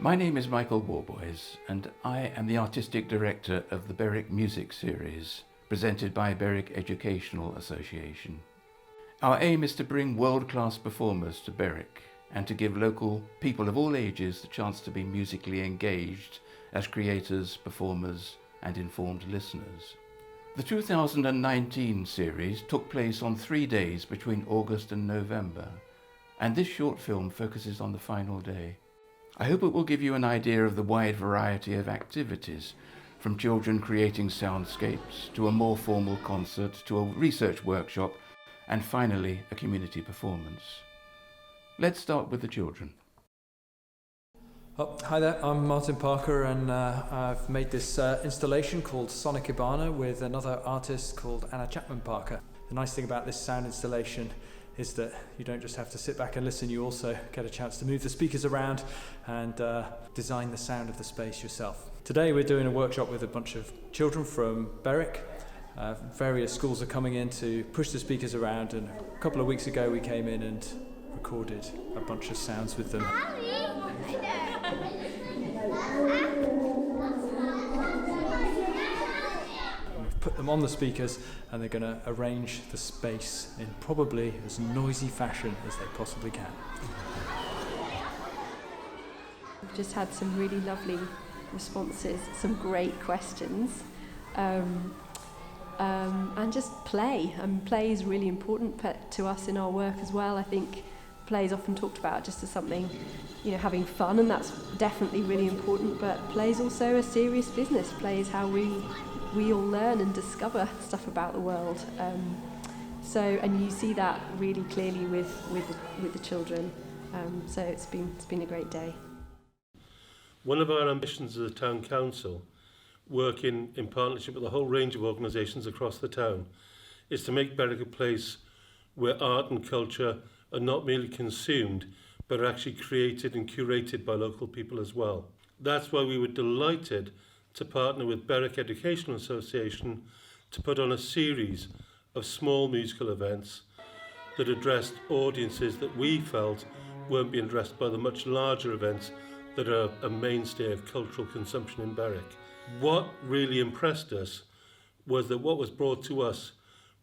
My name is Michael Worboys, and I am the Artistic Director of the Berwick Music Series, presented by Berwick Educational Association. Our aim is to bring world-class performers to Berwick and to give local people of all ages the chance to be musically engaged as creators, performers, and informed listeners. The 2019 series took place on 3 days between August and November, and this short film focuses on the final day. I hope it will give you an idea of the wide variety of activities, from children creating soundscapes to a more formal concert to a research workshop and finally a community performance. Let's start with the children. Hi there, I'm Martin Parker, and I've made this installation called Sonic Ibana with another artist called Chapman Parker. The nice thing about this sound installation is that you don't just have to sit back and listen, you also get a chance to move the speakers around and design the sound of the space yourself. Today we're doing a workshop with a bunch of children from Berwick. Various schools are coming in to push the speakers around, and a couple of weeks ago we came in and recorded a bunch of sounds with them. Put them on the speakers, and they're going to arrange the space in probably as noisy fashion as they possibly can. We've just had some really lovely responses, some great questions, and just play. Play is really important to us in our work as well. I think play is often talked about just as something, having fun, and that's definitely really important, but play is also a serious business. Play is how we all learn and discover stuff about the world. And you see that really clearly with the children. So it's been a great day. One of our ambitions as a town council, working in partnership with a whole range of organisations across the town, is to make Berwick a place where art and culture are not merely consumed, but are actually created and curated by local people as well. That's why we were delighted to partner with Berwick Educational Association to put on a series of small musical events that addressed audiences that we felt weren't being addressed by the much larger events that are a mainstay of cultural consumption in Berwick. What really impressed us was that what was brought to us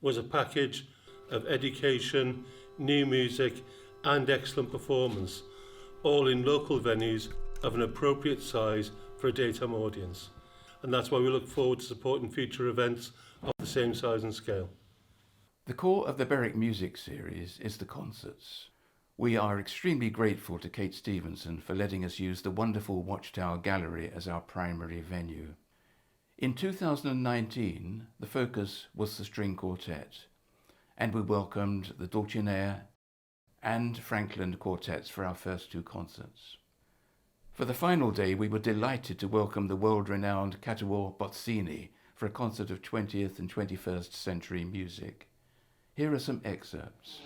was a package of education, new music and excellent performance, all in local venues of an appropriate size for a daytime audience. And that's why we look forward to supporting future events of the same size and scale. The core of the Berwick Music Series is the concerts. We are extremely grateful to Kate Stevenson for letting us use the wonderful Watchtower Gallery as our primary venue. In 2019, the focus was the string quartet, and we welcomed the Dulcinea and Franklin quartets for our first 2 concerts. For the final day, we were delighted to welcome the world-renowned Bozzini for a concert of 20th and 21st century music. Here are some excerpts.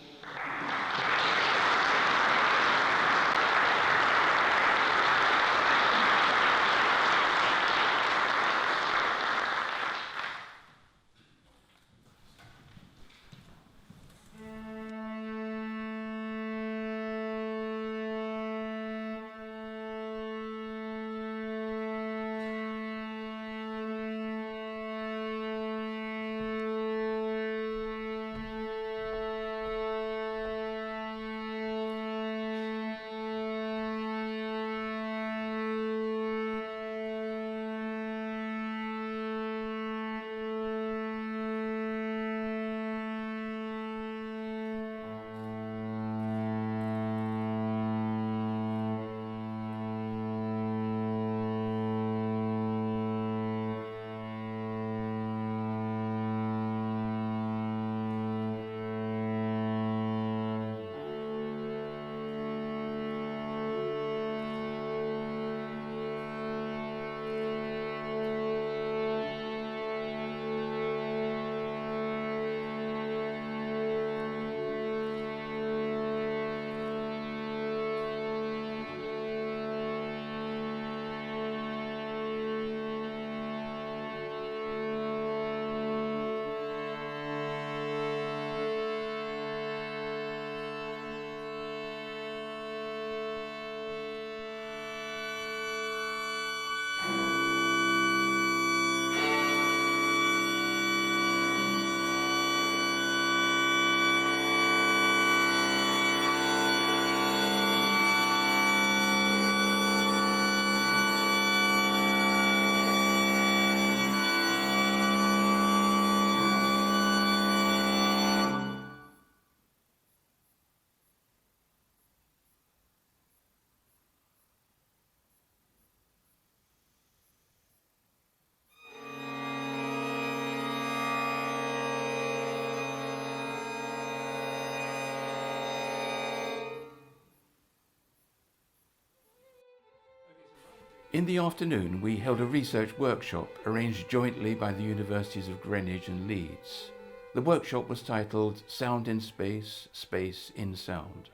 In the afternoon, we held a research workshop arranged jointly by the Universities of Greenwich and Leeds. The workshop was titled Sound in Space, Space in Sound.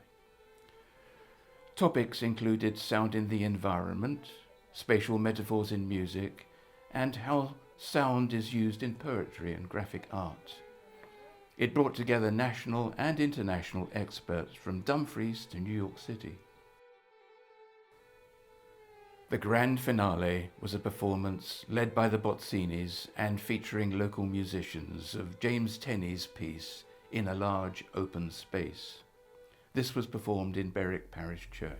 Topics included sound in the environment, spatial metaphors in music, and how sound is used in poetry and graphic art. It brought together national and international experts from Dumfries to New York City. The grand finale was a performance led by the Bozzinis and featuring local musicians of James Tenney's piece In a Large Open Space. This was performed in Berwick Parish Church.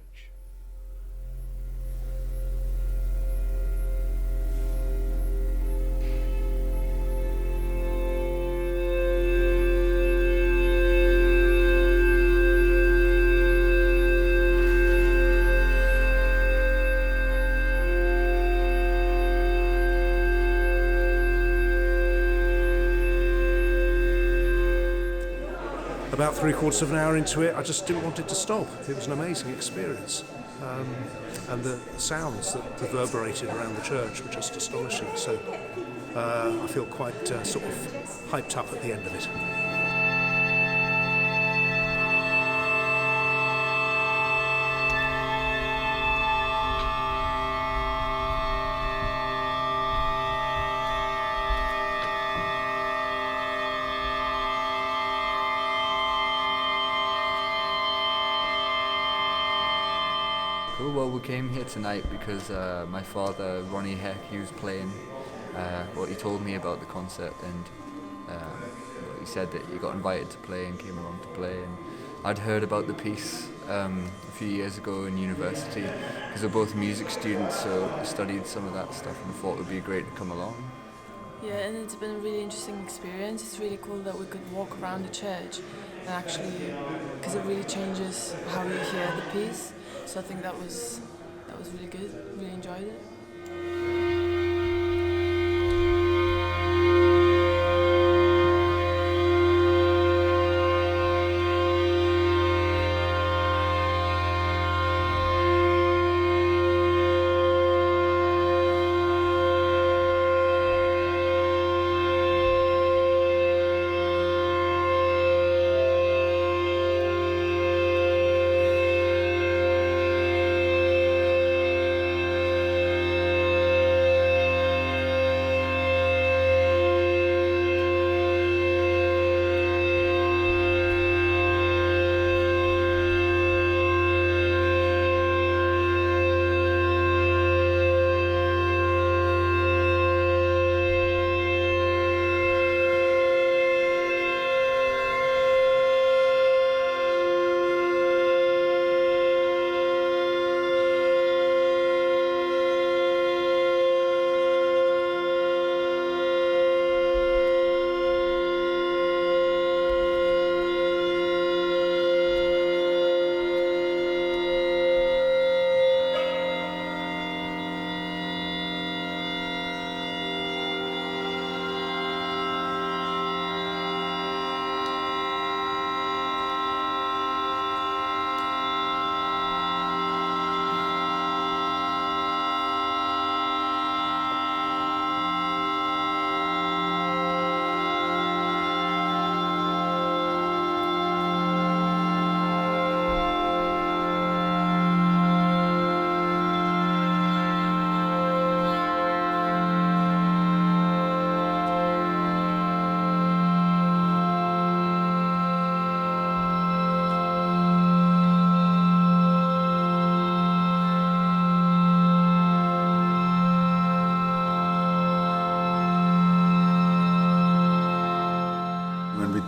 About 3/4 of an hour into it, I just didn't want it to stop. It was an amazing experience. And the sounds that reverberated around the church were just astonishing. So I feel quite sort of hyped up at the end of it. Cool. Well, we came here tonight because my father, Ronnie Heck, he was playing. He told me about the concert, and he said that he got invited to play and came along to play. And I'd heard about the piece a few years ago in university because we're both music students, so I studied some of that stuff and thought it would be great to come along. Yeah, and it's been a really interesting experience. It's really cool that we could walk around the church and actually, because it really changes how you hear the piece. So I think that was really good. Really enjoyed it.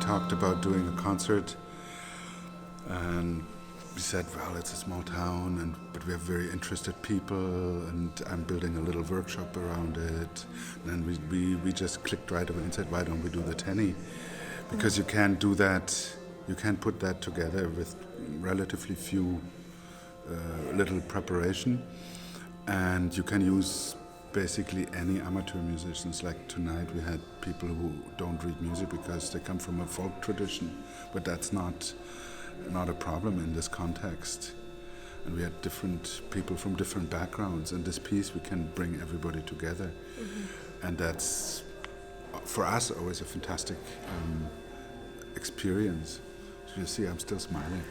Talked about doing a concert, and we said, well, it's a small town, but we have very interested people, and I'm building a little workshop around it. And then we just clicked right away and said, why don't we do the Tenny? Because you can't do that, you can't put that together with relatively few little preparation, and you can use basically any amateur musicians. Like tonight we had people who don't read music because they come from a folk tradition, but that's not a problem in this context. and we had different people from different backgrounds. And this piece, we can bring everybody together, and that's for us always a fantastic experience. So you see, I'm still smiling.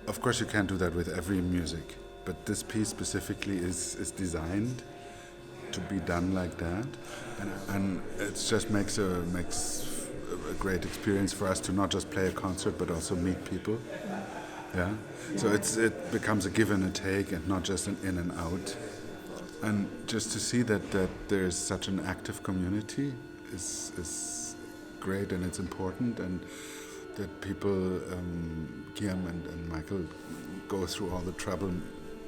Of course, you can't do that with every music, but this piece specifically is designed to be done like that, and it just makes a great experience for us to not just play a concert but also meet people. Yeah, so it becomes a give and a take and not just an in and out. And just to see that there's such an active community is great, and it's important, and that people, Guillaume and Michael, go through all the trouble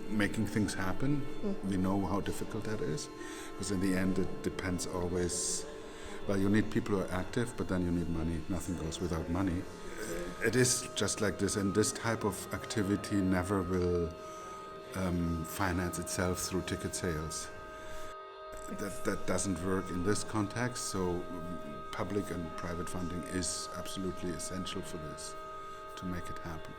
making things happen. We know how difficult that is, because in the end it depends always, well, you need people who are active, but then you need money. Nothing goes without money. It is just like this, and this type of activity never will finance itself through ticket sales. That doesn't work in this context, so public and private funding is absolutely essential for this, to make it happen.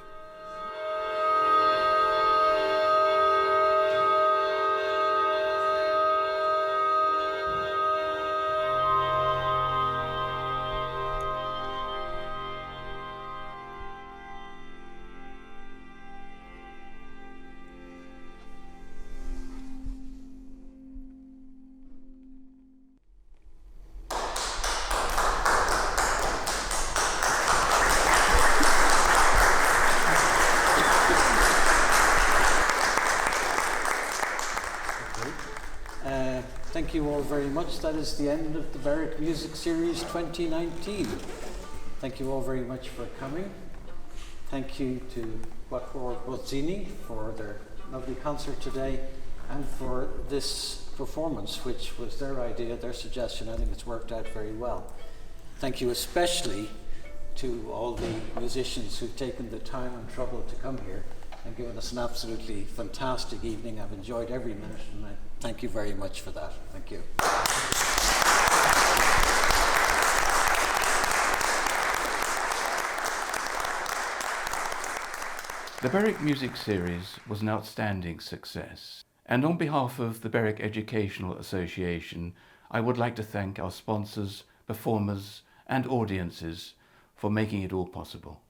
Thank you all very much. That is the end of the Berwick Music Series 2019. Thank you all very much for coming. Thank you to Bozzini for their lovely concert today, and for this performance, which was their idea, their suggestion. I think it's worked out very well. Thank you especially to all the musicians who've taken the time and trouble to come here and given us an absolutely fantastic evening. I've enjoyed every minute, and I thank you very much for that. Thank you. The Berwick Music Series was an outstanding success, and on behalf of the Berwick Educational Association, I would like to thank our sponsors, performers and audiences for making it all possible.